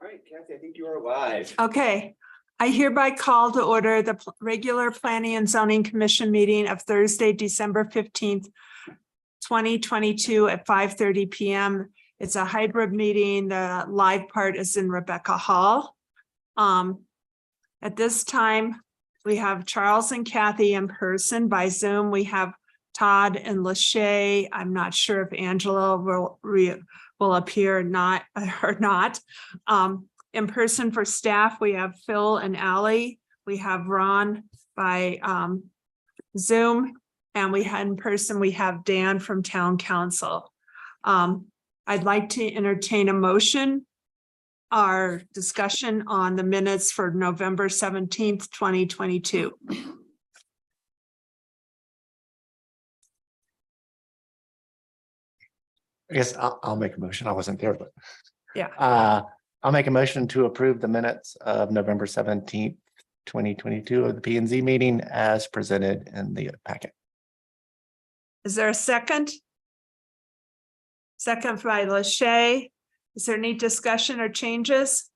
right, Kathy, I think you are live. Okay, I hereby call to order the regular Planning and Zoning Commission meeting of Thursday, December 15th, 2022 at 5:30 p.m. It's a hybrid meeting. The live part is in Rebecca Hall. At this time, we have Charles and Kathy in person. By Zoom, we have Todd and Lachey. I'm not sure if Angela will appear or not. In person for staff, we have Phil and Allie. We have Ron by Zoom, and in person, we have Dan from Town Council. I'd like to entertain a motion, our discussion on the minutes for November 17th, 2022. I guess I'll make a motion. I wasn't there, but Yeah. I'll make a motion to approve the minutes of November 17th, 2022 of the P&Z meeting as presented in the packet. Is there a second? Second by Lachey. Is there any discussion or changes?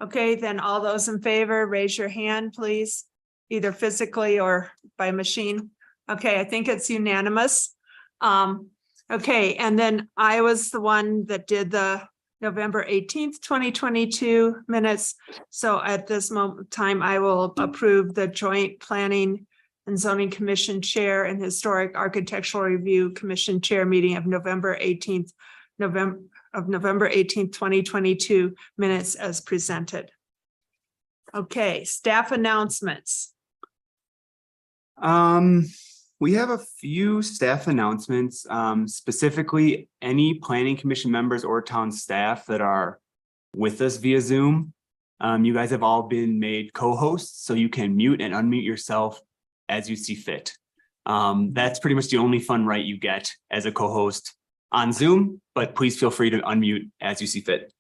Okay, then all those in favor, raise your hand, please, either physically or by machine. Okay, I think it's unanimous. Okay, and then I was the one that did the November 18th, 2022 minutes. So at this moment time, I will approve the joint planning and zoning commission chair and historic architectural review commission chair meeting of November 18th, 2022 minutes as presented. Okay, staff announcements. We have a few staff announcements, specifically any planning commission members or town staff that are with us via Zoom. You guys have all been made co-hosts, so you can mute and unmute yourself as you see fit. That's pretty much the only fun right you get as a co-host on Zoom, but please feel free to unmute as you see fit.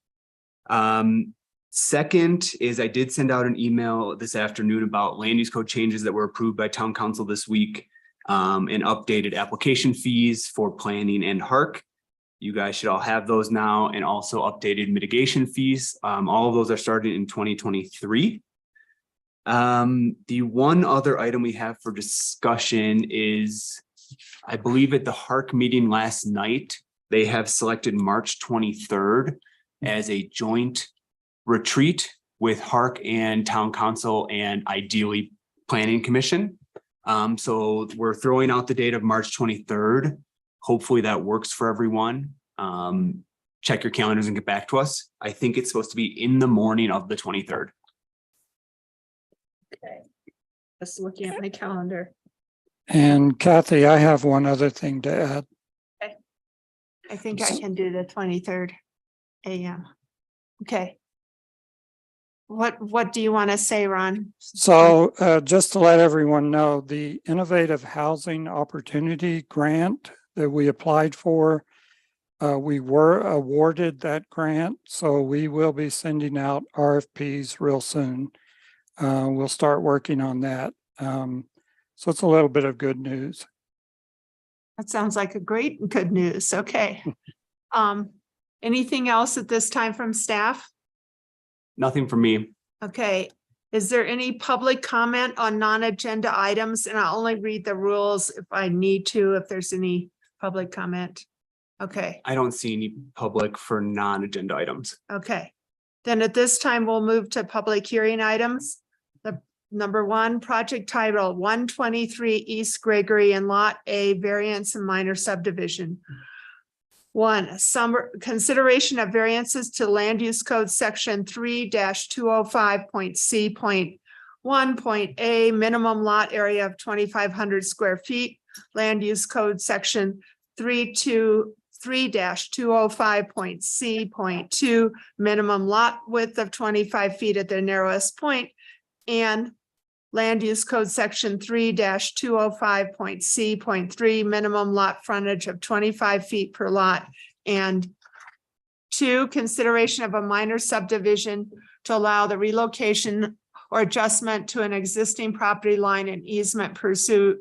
Second is I did send out an email this afternoon about land use code changes that were approved by town council this week. And updated application fees for planning and HARC. You guys should all have those now, and also updated mitigation fees. All of those are starting in 2023. The one other item we have for discussion is, I believe at the HARC meeting last night, they have selected March 23rd as a joint retreat with HARC and town council and ideally planning commission. So we're throwing out the date of March 23rd. Hopefully that works for everyone. Check your calendars and get back to us. I think it's supposed to be in the morning of the 23rd. Okay, just looking at my calendar. And Kathy, I have one other thing to add. Okay. I think I can do the 23rd a.m. Okay. What do you want to say, Ron? So just to let everyone know, the Innovative Housing Opportunity Grant that we applied for, we were awarded that grant. So we will be sending out RFPs real soon. We'll start working on that. So it's a little bit of good news. That sounds like a great good news. Okay. Anything else at this time from staff? Nothing from me. Okay. Is there any public comment on non-agenda items? And I'll only read the rules if I need to, if there's any public comment. Okay. I don't see any public for non-agenda items. Okay. Then at this time, we'll move to public hearing items. The number one, project title 123 East Gregory and Lot A variance and minor subdivision. One, some consideration of variances to land use code section 3-205.C.1.A minimum lot area of 2,500 square feet. Land use code section 3-205.C.2 minimum lot width of 25 feet at their narrowest point, and land use code section 3-205.C.3 minimum lot frontage of 25 feet per lot. And two, consideration of a minor subdivision to allow the relocation or adjustment to an existing property line and easement pursuant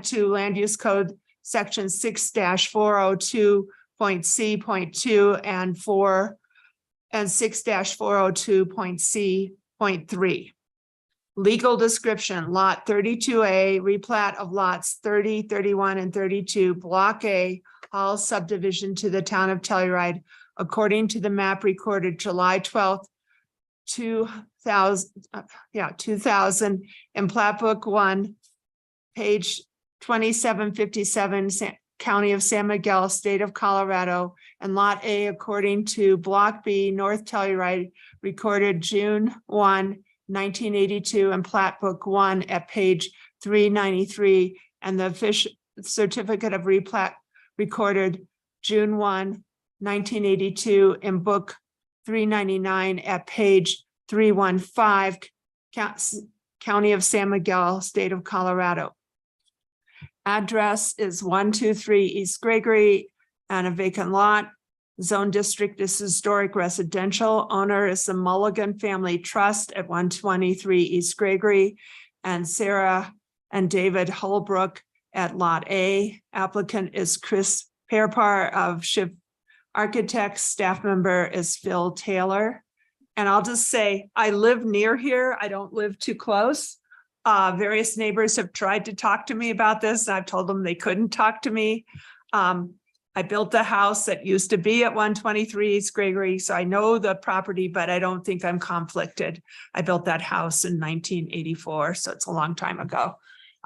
to land use code section 6-402.C.2 and 4 and 6-402.C.3. Legal description, lot 32A, replat of lots 30, 31, and 32, Block A, all subdivision to the town of Telluride, according to the map recorded July 12th, 2000, in plat book 1, page 2757, County of San Miguel, State of Colorado, and Lot A according to Block B, North Telluride, recorded June 1, 1982, and plat book 1 at page 393, and the official certificate of replat recorded June 1, 1982, in book 399 at page 315, County of San Miguel, State of Colorado. Address is 123 East Gregory and a vacant lot. Zone district is historic residential. Owner is the Mulligan Family Trust at 123 East Gregory, and Sarah and David Holbrook at Lot A. Applicant is Chris Perpar of Shiv Architects. Staff member is Phil Taylor. And I'll just say, I live near here. I don't live too close. Various neighbors have tried to talk to me about this. I've told them they couldn't talk to me. I built a house that used to be at 123 East Gregory, so I know the property, but I don't think I'm conflicted. I built that house in 1984, so it's a long time ago.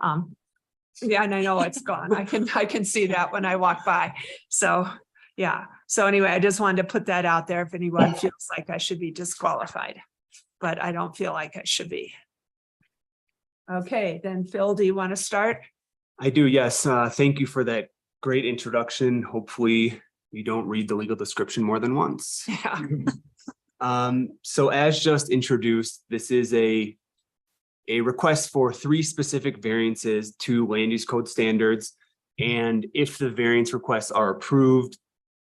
Yeah, and I know it's gone. I can see that when I walk by. So yeah. So anyway, I just wanted to put that out there if anyone feels like I should be disqualified, but I don't feel like I should be. Okay, then Phil, do you want to start? I do, yes. Thank you for that great introduction. Hopefully you don't read the legal description more than once. Yeah. So as just introduced, this is a request for 3 specific variances to land use code standards. And if the variance requests are approved,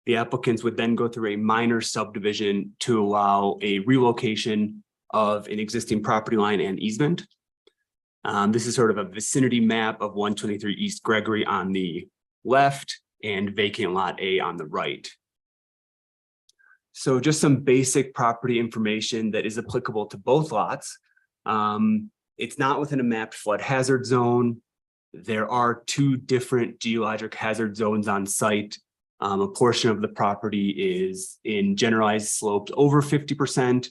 the applicants would then go through a minor subdivision to allow a relocation of an existing property line and easement. This is sort of a vicinity map of 123 East Gregory on the left and vacant lot A on the right. So just some basic property information that is applicable to both lots. It's not within a mapped flood hazard zone. There are 2 different geologic hazard zones on site. A portion of the property is in generalized slopes over 50%.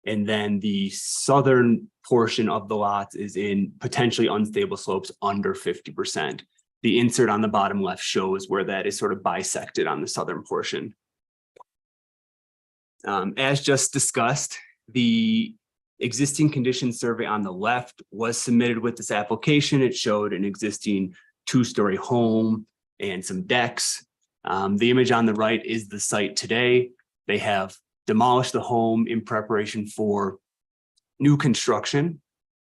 And then the southern portion of the lots is in potentially unstable slopes under 50%. The insert on the bottom left shows where that is sort of bisected on the southern portion. As just discussed, the existing condition survey on the left was submitted with this application. It showed an existing 2-story home and some decks. The image on the right is the site today. They have demolished the home in preparation for new construction.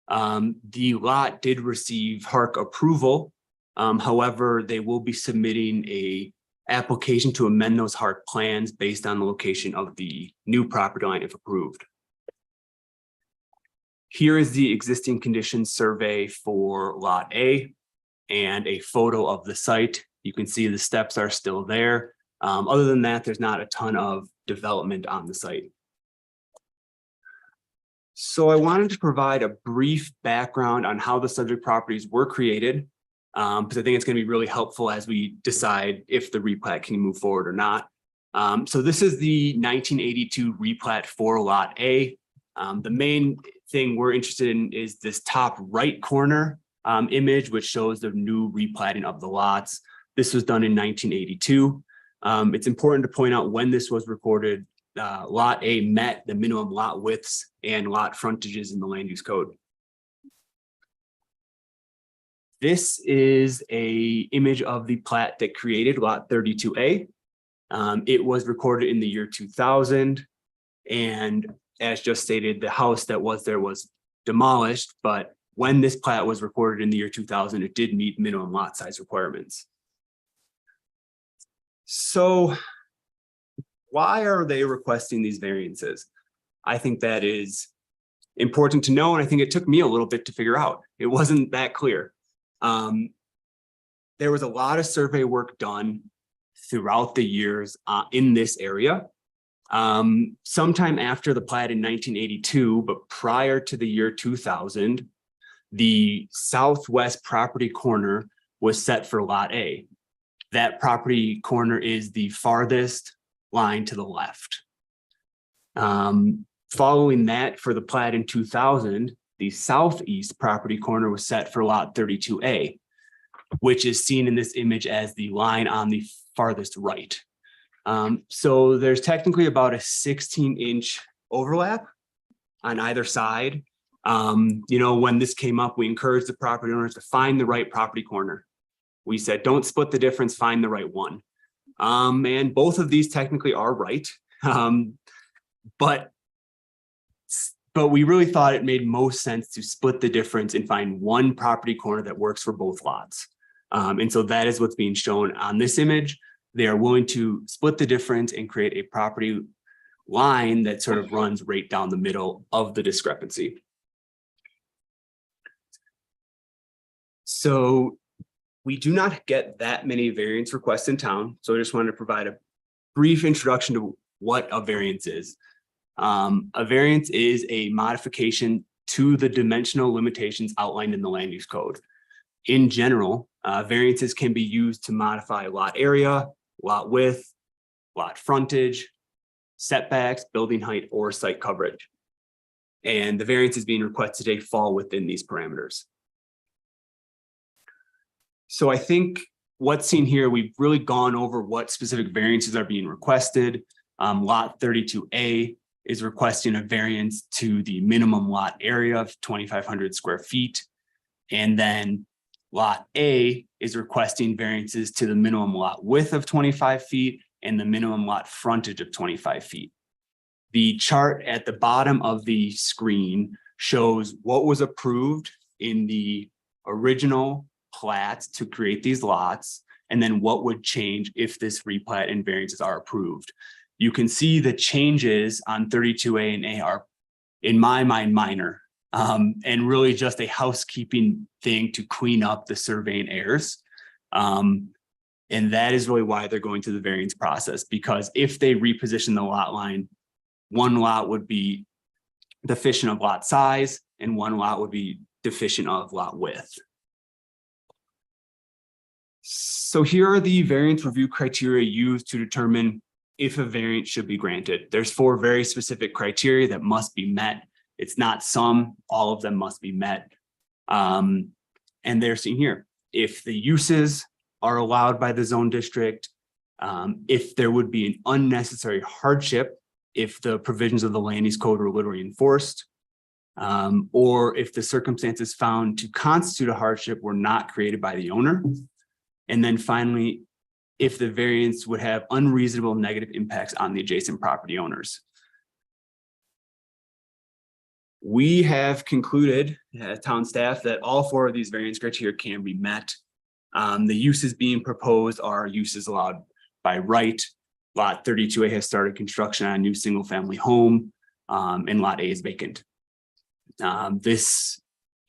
The lot did receive HARC approval. However, they will be submitting a application to amend those HARC plans based on the location of the new property line if approved. Here is the existing condition survey for Lot A and a photo of the site. You can see the steps are still there. Other than that, there's not a ton of development on the site. So I wanted to provide a brief background on how the subject properties were created, because I think it's going to be really helpful as we decide if the replat can move forward or not. So this is the 1982 replat for Lot A. The main thing we're interested in is this top right corner image, which shows the new replatting of the lots. This was done in 1982. It's important to point out when this was recorded, Lot A met the minimum lot widths and lot frontages in the land use code. This is an image of the plat that created Lot 32A. It was recorded in the year 2000. And as just stated, the house that was there was demolished, but when this plat was recorded in the year 2000, it did meet minimum lot size requirements. So why are they requesting these variances? I think that is important to know, and I think it took me a little bit to figure out. It wasn't that clear. There was a lot of survey work done throughout the years in this area. Sometime after the plat in 1982, but prior to the year 2000, the southwest property corner was set for Lot A. That property corner is the farthest line to the left. Following that, for the plat in 2000, the southeast property corner was set for Lot 32A, which is seen in this image as the line on the farthest right. So there's technically about a 16-inch overlap on either side. When this came up, we encouraged the property owners to find the right property corner. We said, don't split the difference, find the right one. And both of these technically are right. But we really thought it made most sense to split the difference and find one property corner that works for both lots. And so that is what's being shown on this image. They are willing to split the difference and create a property line that sort of runs right down the middle of the discrepancy. So we do not get that many variance requests in town. So I just wanted to provide a brief introduction to what a variance is. A variance is a modification to the dimensional limitations outlined in the land use code. In general, variances can be used to modify lot area, lot width, lot frontage, setbacks, building height, or site coverage. And the variances being requested today fall within these parameters. So I think what's seen here, we've really gone over what specific variances are being requested. Lot 32A is requesting a variance to the minimum lot area of 2,500 square feet. And then Lot A is requesting variances to the minimum lot width of 25 feet and the minimum lot frontage of 25 feet. The chart at the bottom of the screen shows what was approved in the original plats to create these lots, and then what would change if this replat and variances are approved. You can see the changes on 32A and A are, in my mind, minor. And really just a housekeeping thing to clean up the surveying errors. And that is really why they're going through the variance process, because if they reposition the lot line, one lot would be deficient of lot size and one lot would be deficient of lot width. So here are the variance review criteria used to determine if a variance should be granted. There's 4 very specific criteria that must be met. It's not some, all of them must be met. And they're seen here. If the uses are allowed by the zone district, if there would be an unnecessary hardship, if the provisions of the land use code were literally enforced, or if the circumstances found to constitute a hardship were not created by the owner. And then finally, if the variance would have unreasonable negative impacts on the adjacent property owners. We have concluded as town staff that all 4 of these variance criteria can be met. The uses being proposed are uses allowed by right. Lot 32A has started construction on a new single family home, and lot A is vacant. This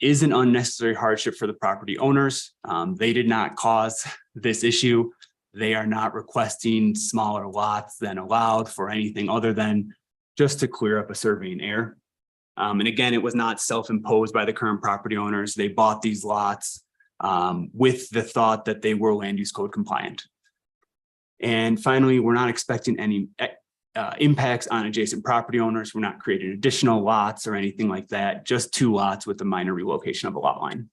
is an unnecessary hardship for the property owners. They did not cause this issue. They are not requesting smaller lots than allowed for anything other than just to clear up a surveying error. And again, it was not self-imposed by the current property owners. They bought these lots with the thought that they were land use code compliant. And finally, we're not expecting any impacts on adjacent property owners. We're not creating additional lots or anything like that, just 2 lots with a minor relocation of a lot line.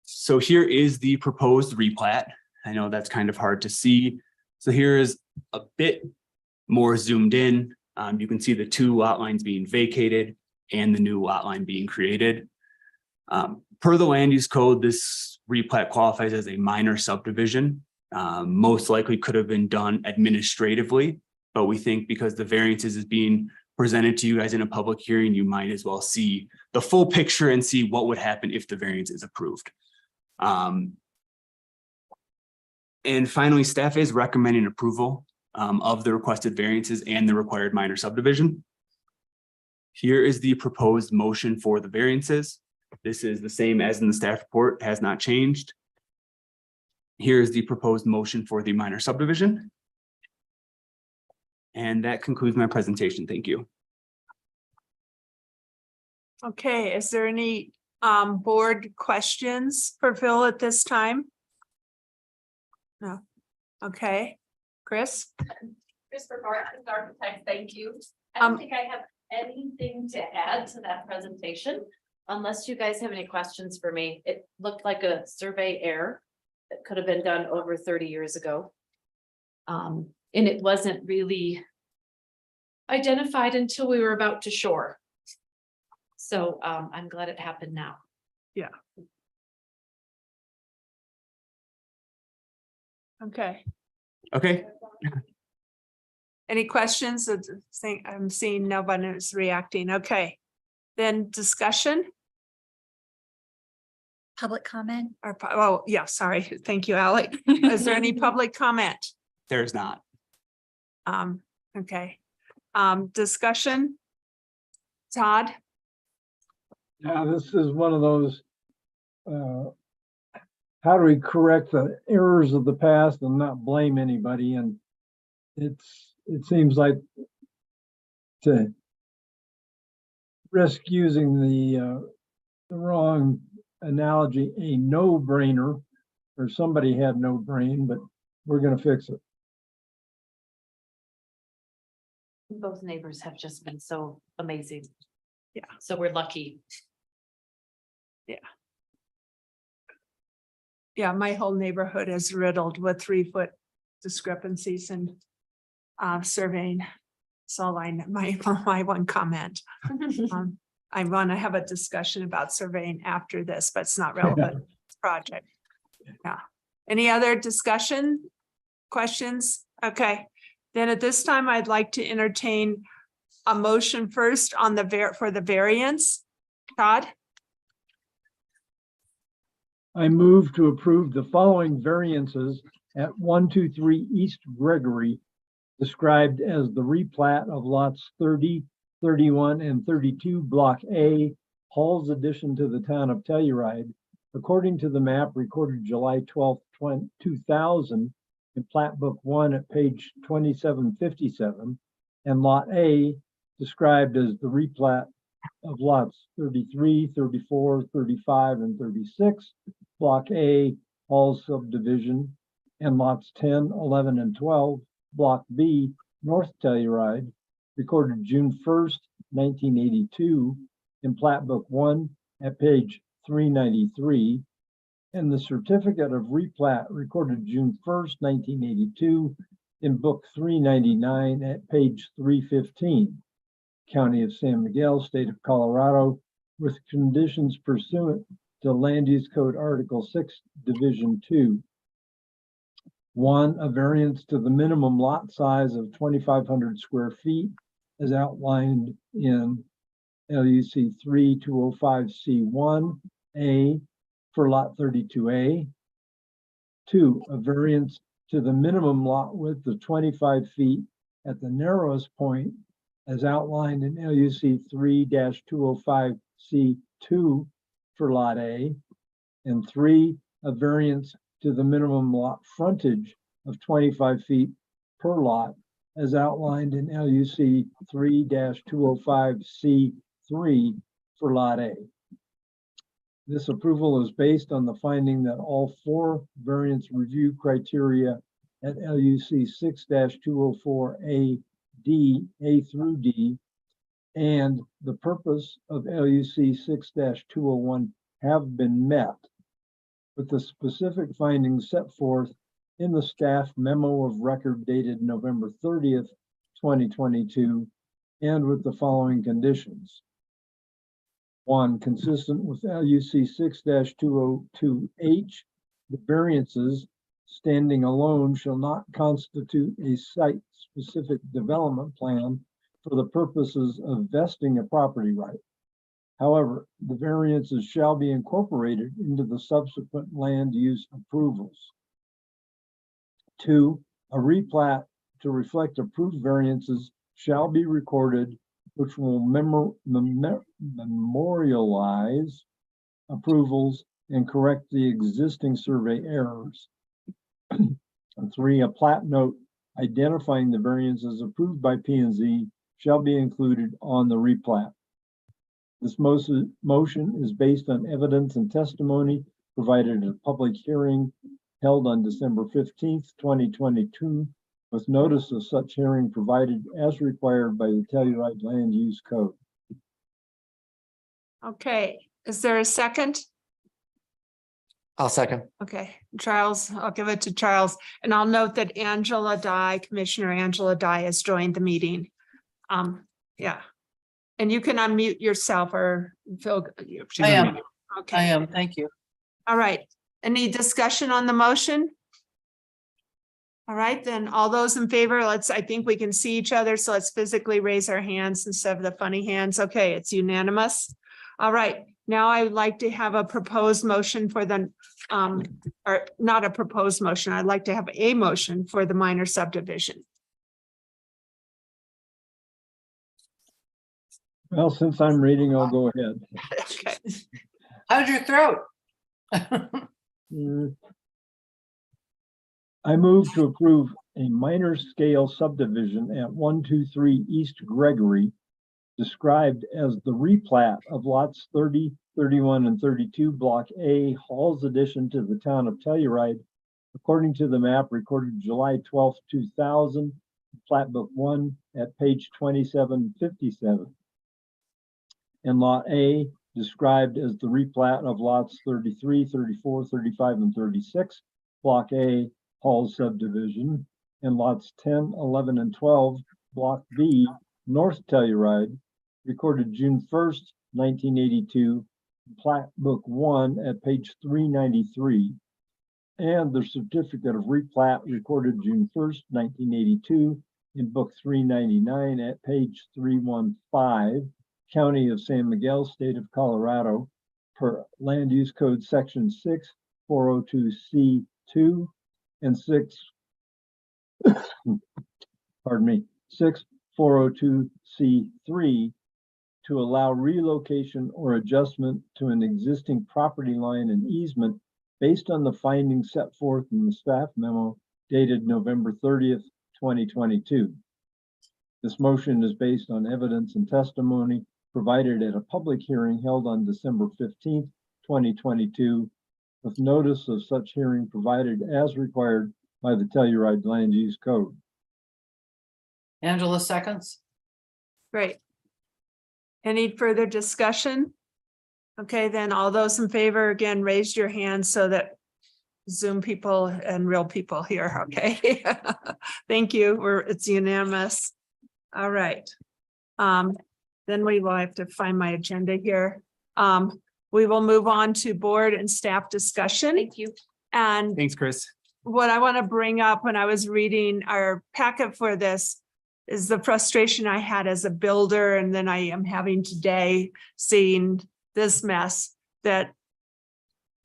So here is the proposed replat. I know that's kind of hard to see. So here is a bit more zoomed in. You can see the 2 lot lines being vacated and the new lot line being created. Per the land use code, this replat qualifies as a minor subdivision. Most likely could have been done administratively, but we think because the variances is being presented to you guys in a public hearing, you might as well see the full picture and see what would happen if the variance is approved. And finally, staff is recommending approval of the requested variances and the required minor subdivision. Here is the proposed motion for the variances. This is the same as in the staff report, has not changed. Here is the proposed motion for the minor subdivision. And that concludes my presentation. Thank you. Okay, is there any board questions for Phil at this time? No. Okay, Chris? Christopher Barton, architect, thank you. I Um, don't think I have anything to add to that presentation. Unless you guys have any questions for me. It looked like a survey error that could have been done over 30 years ago. And it wasn't really identified until we were about to shore. So I'm glad it happened now. Okay, Okay. any questions? I'm seeing nobody is reacting. Okay. Then discussion Public comment? or, oh, yeah, sorry. Thank you, Alec. Is there any public comment? There's not. Okay. Discussion? Todd? Yeah, this is one of those, how do we correct the errors of the past and not blame anybody? And it seems like to risk using the wrong analogy, a no-brainer, or somebody had no brain, but we're gonna fix it. Both neighbors have just been so amazing. Yeah. So we're lucky. Yeah, my whole neighborhood is riddled with 3-foot discrepancies and surveying. So my one comment. I want to have a discussion about surveying after this, but it's not relevant to this project. Yeah. Any other discussion? Questions? Okay. Then at this time, I'd like to entertain a motion first on for the variance. Todd? I move to approve the following variances at 123 East Gregory, described as the replat of lots 30, 31, and 32, Block A, Hall's addition to the town of Telluride, according to the map recorded July 12, 2000, in Plat Book 1 at page 2757, and Lot A, described as the replat of lots 33, 34, 35, and 36, Block A, Hall's subdivision, and lots 10, 11, and 12, Block B, North Telluride, recorded June 1st, 1982, in Plat Book 1 at page 393, and the certificate of replat recorded June 1st, 1982, in Book 399 at page 315. County of San Miguel, State of Colorado, with conditions pursuant to Land Use Code Article 6, Division 2. 1, a variance to the minimum lot size of 2,500 square feet as outlined in LUC 3205C1A for Lot 32A. 2, a variance to the minimum lot width of 25 feet at the narrowest point as outlined in LUC 3-205C2 for Lot A, and 3, a variance to the minimum lot frontage of 25 feet per lot as outlined in LUC 3-205C3 for Lot A. This approval is based on the finding that all 4 variance review criteria at LUC 6-204A D, A through D, and the purpose of LUC 6-201 have been met, with the specific findings set forth in the staff memo of record dated November 30th, 2022, and with the following conditions. 1, consistent with LUC 6-202H, the variances standing alone shall not constitute a site-specific development plan for the purposes of vesting a property right. However, the variances shall be incorporated into the subsequent land use approvals. 2, a replat to reflect approved variances shall be recorded, which will memorialize approvals and correct the existing survey errors. And 3, a plat note identifying the variances approved by P&Z shall be included on the replat. This motion is based on evidence and testimony provided at a public hearing held on December 15th, 2022, with notice of such hearing provided as required by the Telluride Land Use Code. Okay, is there a second? I'll second. Okay, Charles, I'll give it to Charles, and I'll note that Angela Dye, Commissioner Angela Dye has joined the meeting. Yeah. And you can unmute yourself or Phil. She's I am. unmuted. Okay. I am, thank you. All right. Any discussion on the motion? All right, then all those in favor, I think we can see each other, so let's physically raise our hands instead of the funny hands. Okay, it's unanimous. All right, now I would like to have a proposed motion for the, or not a proposed motion, I'd like to have a motion for the minor subdivision. Well, since I'm reading, I'll go ahead. Okay, How's your throat? I move to approve a minor scale subdivision at 123 East Gregory, described as the replat of lots 30, 31, and 32, Block A, Hall's addition to the town of Telluride, according to the map recorded July 12th, 2000, Plat Book 1 at page 2757. And Lot A, described as the replat of lots 33, 34, 35, and 36, Block A, Hall's subdivision, and lots 10, 11, and 12, Block B, North Telluride, recorded June 1st, 1982, Plat Book 1 at page 393, and the certificate of replat recorded June 1st, 1982, in Book 399 at page 315, County of San Miguel, State of Colorado, per Land Use Code Section 6402C2 and 6402C3 to allow relocation or adjustment to an existing property line and easement based on the findings set forth in the staff memo dated November 30th, 2022. This motion is based on evidence and testimony provided at a public hearing held on December 15th, 2022, with notice of such hearing provided as required by the Telluride Land Use Code. Angela seconds. great. Any further discussion? Okay, then all those in favor, again, raise your hand so that Zoom people and real people here, okay? Thank you, it's unanimous. All right. Then we will have to find my agenda here. We will move on to board and staff discussion. Thank you. And Thanks, Chris. what I want to bring up when I was reading our packet for this is the frustration I had as a builder, and then I am having today seeing this mess that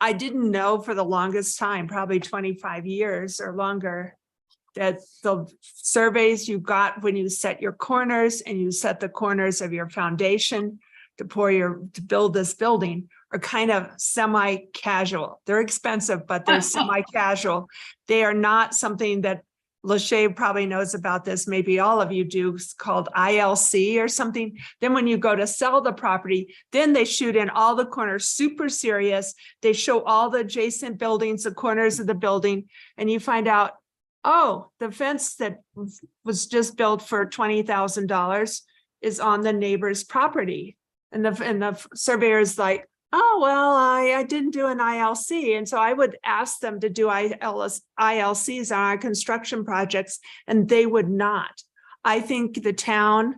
I didn't know for the longest time, probably 25 years or longer, that the surveys you got when you set your corners and you set the corners of your foundation to build this building are kind of semi-casual. They're expensive, but they're semi-casual. They are not something that Lachey probably knows about this. Maybe all of you do. It's called ILC or something. Then when you go to sell the property, then they shoot in all the corners, super serious. They show all the adjacent buildings, the corners of the building, and you find out, oh, the fence that was just built for $20,000 is on the neighbor's property. And the surveyor is like, oh, well, I didn't do an ILC. And so I would ask them to do ILCs on our construction projects, and they would not. I think the town,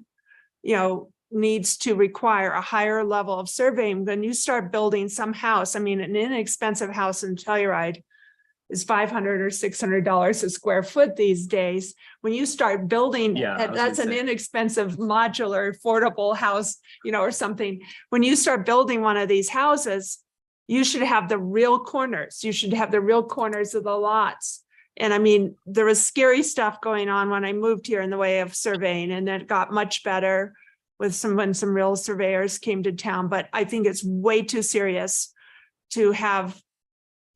needs to require a higher level of surveying. When you start building some house, I mean, an inexpensive house in Telluride is $500 or $600 a square foot these days. When you start building, Yeah, I was that's an gonna say. inexpensive modular affordable house, or something. When you start building one of these houses, you should have the real corners. You should have the real corners of the lots. And I mean, there was scary stuff going on when I moved here in the way of surveying, and it got much better when some real surveyors came to town. But I think it's way too serious to have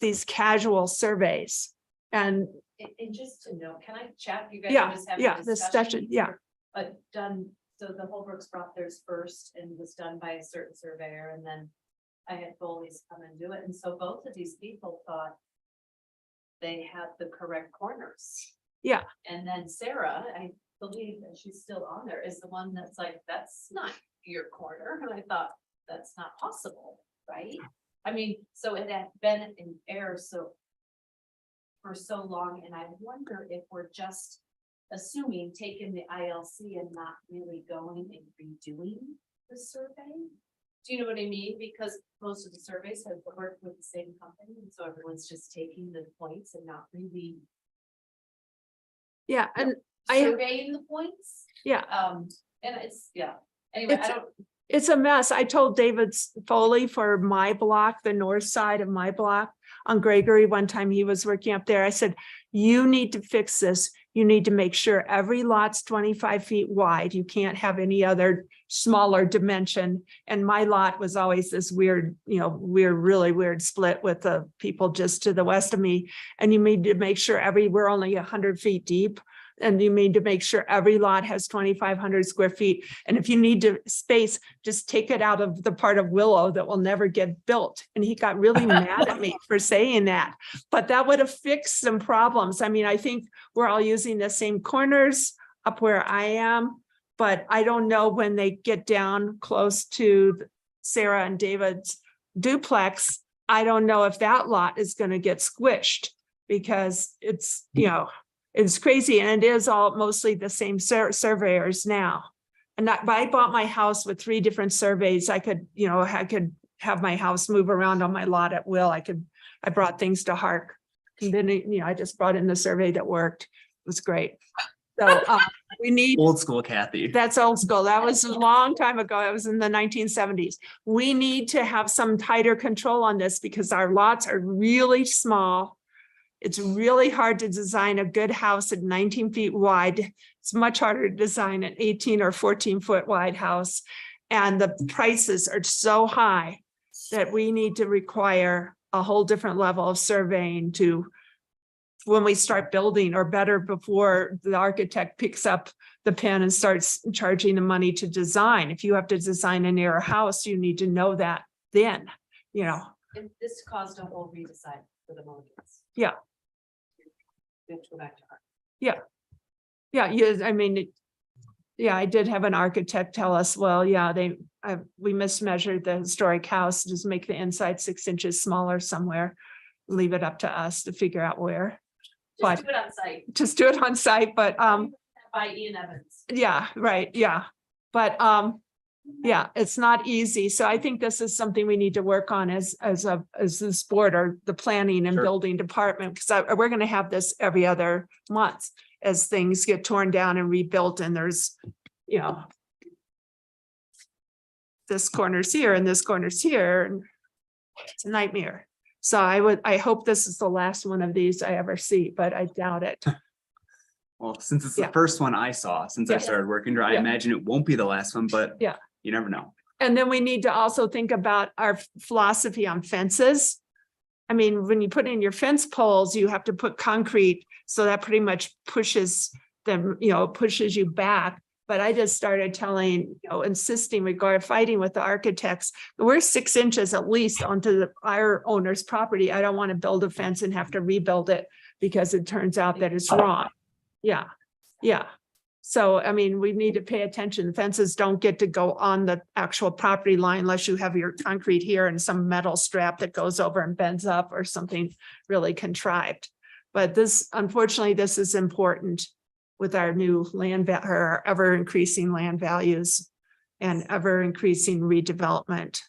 these casual surveys. And And just to know, can I chat? You guys Yeah, are just having yeah, a the session, yeah. But done, so the Holbrook's brought theirs first and was done by a certain surveyor, and then I had Foley's come and do it, and so both of these people thought they had the correct corners. Yeah. And then Sarah, I believe, and she's still on there, is the one that's like, that's not your corner, and I thought, that's not possible, right? I mean, so it had been in error for so long, and I wonder if we're just assuming taking the ILC and not really going and redoing the survey. Do you know what I mean? Because most of the surveys have worked with the same company, and so everyone's just taking the points and not really Yeah, and I, surveying the points. yeah, And it's, yeah, anyway, I don't, it's a mess. I told David Foley for my block, the north side of my block on Gregory, one time he was working up there. I said, you need to fix this. You need to make sure every lot's 25 feet wide. You can't have any other smaller dimension. And my lot was always this weird, really weird split with the people just to the west of me. And you need to make sure we're only 100 feet deep. And you need to make sure every lot has 2,500 square feet. And if you need to space, just take it out of the part of Willow that will never get built. And he got really mad at me for saying that, but that would have fixed some problems. I mean, I think we're all using the same corners up where I am, but I don't know when they get down close to Sarah and David's duplex. I don't know if that lot is going to get squished because it's, it's crazy, and it is all mostly the same surveyors now. And I bought my house with 3 different surveys. I could have my house move around on my lot at will. I brought things to Hark. And then, I just brought in the survey that worked. It was great. So we need, Old school Kathy. that's old school. That was a long time ago. It was in the 1970s. We need to have some tighter control on this because our lots are really small. It's really hard to design a good house at 19 feet wide. It's much harder to design an 18 or 14 foot wide house. And the prices are so high that we need to require a whole different level of surveying to when we start building, or better before the architect picks up the pen and starts charging the money to design. If you have to design a near house, you need to know that then, and this caused a whole redesign for the Mulligans. Yeah. We have to go back to her. Yeah, I mean, I did have an architect tell us, well, we mismeasured the historic house, just make the inside 6 inches smaller somewhere. Leave it up to us to figure out where. Just do it on site. Just do it on site, but By Ian Evans. yeah, right, yeah. But it's not easy. So I think this is something we need to work on as this board or the planning and Sure. building department, because we're going to have this every other month as things get torn down and rebuilt, and there's, this corner's here and this corner's here, and it's a nightmare. So I hope this is the last one of these I ever see, but I doubt it. Well, since it's Yeah. the first one I saw since I Yeah. started working there, I Yeah. imagine it won't be the last one, but Yeah. you never know. And then we need to also think about our philosophy on fences. I mean, when you put in your fence poles, you have to put concrete, so that pretty much pushes them, pushes you back. But I just started insisting fighting with the architects. We're 6 inches at least onto our owner's property. I don't want to build a fence and have to rebuild it because it turns out that it's wrong. Yeah. So, I mean, we need to pay attention. Fences don't get to go on the actual property line unless you have your concrete here and some metal strap that goes over and bends up or something really contrived. But unfortunately, this is important with our new our ever increasing land values and ever increasing redevelopment.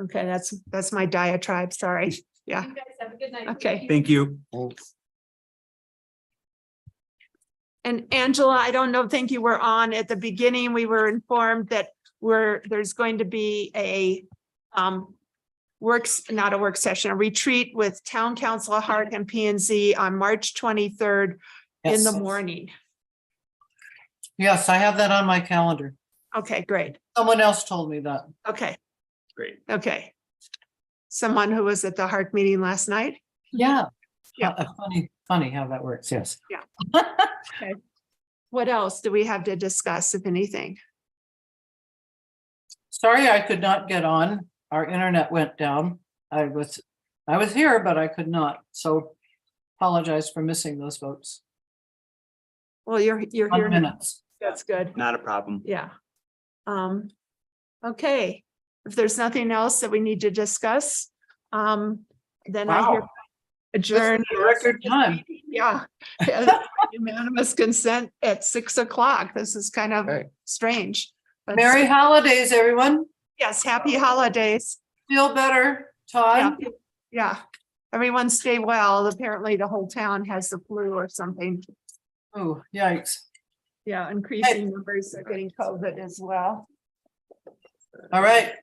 Okay, that's my diatribe. Sorry. Yeah. You guys have a good night. Okay. Thank you. Thanks. And Angela, I don't know, thank you. We're on at the beginning. We were informed that there's going to be a not a work session, a retreat with Town Council Hark and P&Z on March 23rd in the Yes. morning. Yes, I have that on my calendar. Okay, great. Someone else told me that. Okay, Great. okay. Someone who was at the Hark meeting last night? Yeah. Yeah. Funny how that works, yes. What else do we have to discuss, if anything? Sorry, I could not get on. Our internet went down. I was here, but I could not. So apologize for missing those votes. Well, you're here. 1 now. minutes. That's good. Not a problem. Yeah. Okay, if there's nothing else that we need to discuss, then I hear Wow. adjourn. This is a record time. Yeah. Unanimous consent at 6 o'clock. This is kind of Right. strange. But Merry holidays, everyone. yes, happy holidays. Feel better, Yeah, Todd. yeah. Everyone stay well. Apparently the whole town has the flu or something. Oh, yikes. Yeah, increasing numbers are getting COVID as well. All right.